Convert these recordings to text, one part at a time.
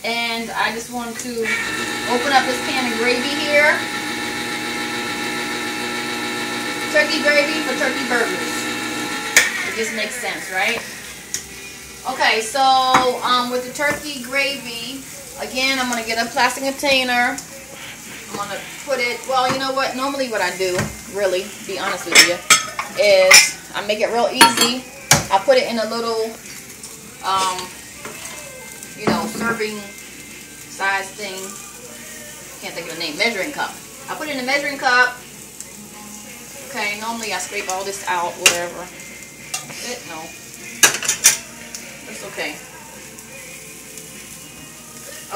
And I just want to open up this pan of gravy here. Turkey gravy for turkey burgers. It just makes sense, right? Okay, so with the turkey gravy, again, I'm going to get a plastic container. I'm going to put it, well, you know what? Normally what I do, really, to be honest with you, is I make it real easy. I put it in a little, you know, serving size thing. Can't think of the name. Measuring cup. I put it in a measuring cup. Okay, normally I scrape all this out, whatever. No. That's okay.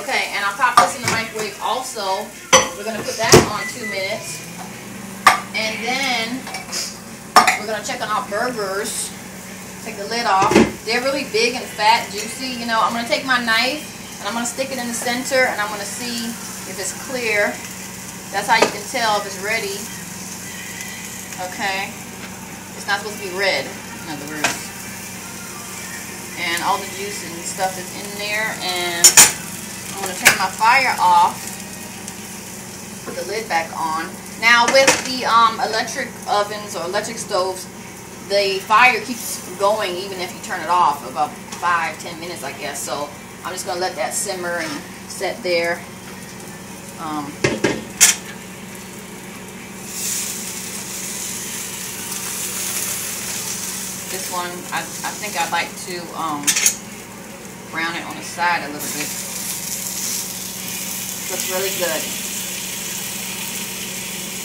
Okay, and I'll pop this in the microwave also. We're going to put that on 2 minutes. And then we're going to check on our burgers. Take the lid off. They're really big and fat, juicy. You know, I'm going to take my knife and I'm going to stick it in the center and I'm going to see if it's clear. That's how you can tell if it's ready. Okay. It's not supposed to be red, in other words. And all the juice and stuff is in there. And I'm going to turn my fire off. Put the lid back on. Now with the electric ovens or electric stoves, the fire keeps going even if you turn it off about 5-10 minutes, I guess. So I'm just going to let that simmer and set there. This one, I think I'd like to brown it on the side a little bit. Looks really good.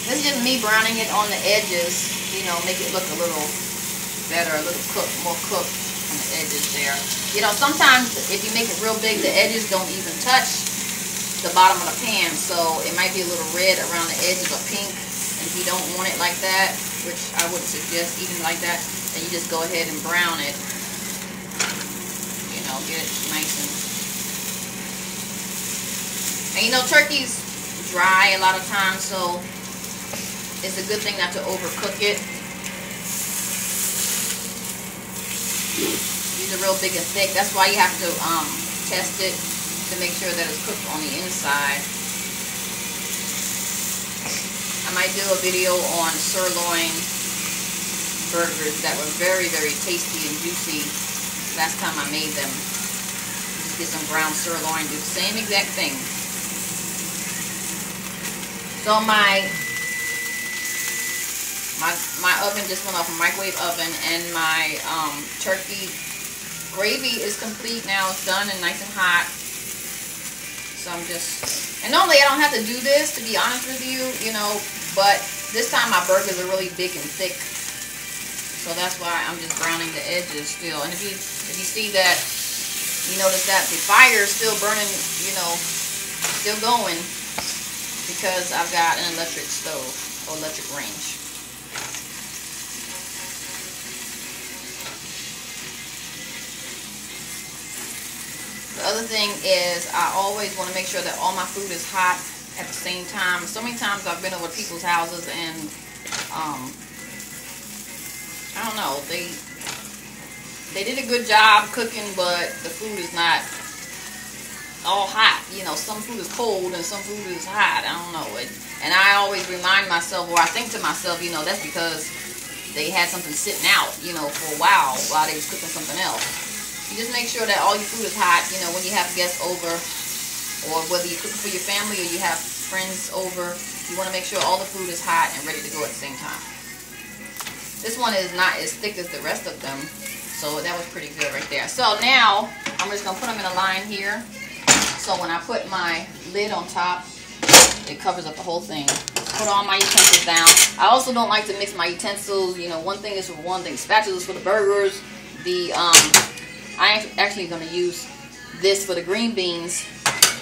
This is just me browning it on the edges, you know, make it look a little better, a little more cooked on the edges there. You know, sometimes if you make it real big, the edges don't even touch the bottom of the pan, so it might be a little red around the edges or pink. And if you don't want it like that, which I wouldn't suggest eating like that, then you just go ahead and brown it. You know, get it nice and you know, turkey's dry a lot of times, so it's a good thing not to overcook it. These are real big and thick. That's why you have to test it to make sure that it's cooked on the inside. I might do a video on sirloin burgers that were very, very tasty and juicy. Last time I made them. Just get some ground sirloin, do the same exact thing. So my oven just went off a microwave oven, and my turkey gravy is complete now. It's done and nice and hot. So I'm just, and normally I don't have to do this, to be honest with you, you know, but this time my burgers are really big and thick. So that's why I'm just browning the edges still. And if you see that, you notice that the fire is still burning, you know, still going, because I've got an electric stove or electric range. The other thing is I always want to make sure that all my food is hot at the same time. So many times I've been over people's houses and I don't know, they did a good job cooking, but the food is not all hot. You know, some food is cold and some food is hot. I don't know. And I always remind myself, or I think to myself, you know, that's because they had something sitting out, you know, for a while they was cooking something else. You just make sure that all your food is hot, you know, when you have guests over, or whether you're cooking for your family or you have friends over, you want to make sure all the food is hot and ready to go at the same time. This one is not as thick as the rest of them, so that was pretty good right there. So now, I'm just going to put them in a line here, so when I put my lid on top, it covers up the whole thing. Put all my utensils down. I also don't like to mix my utensils, you know, one thing is for one thing. Spatulas for the burgers, I'm actually going to use this for the green beans,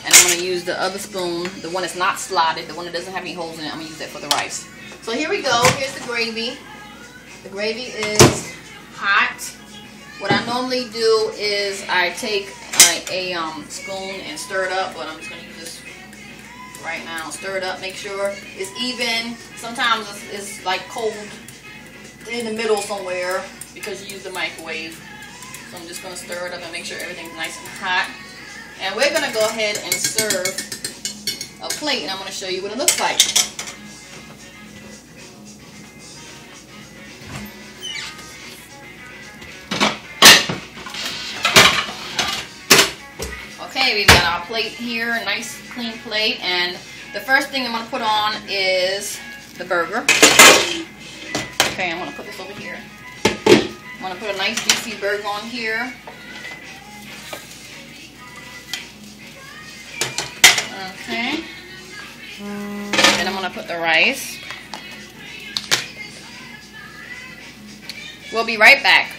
and I'm going to use the other spoon, the one that's not slotted, the one that doesn't have any holes in it. I'm going to use that for the rice. So here we go. Here's the gravy. The gravy is hot. What I normally do is I take a spoon and stir it up, but I'm just going to use this right now. Stir it up, make sure it's even. Sometimes it's like cold in the middle somewhere because you use the microwave. So I'm just going to stir it up and make sure everything's nice and hot. And And we're going to go ahead and serve a plate, and I'm going to show you what it looks like. Okay, we've got our plate here, a nice clean plate, and the first thing I'm going to put on is the burger. Okay, I'm going to put this over here. I'm going to put a nice juicy burger on here. Okay. Then I'm going to put the rice. We'll be right back.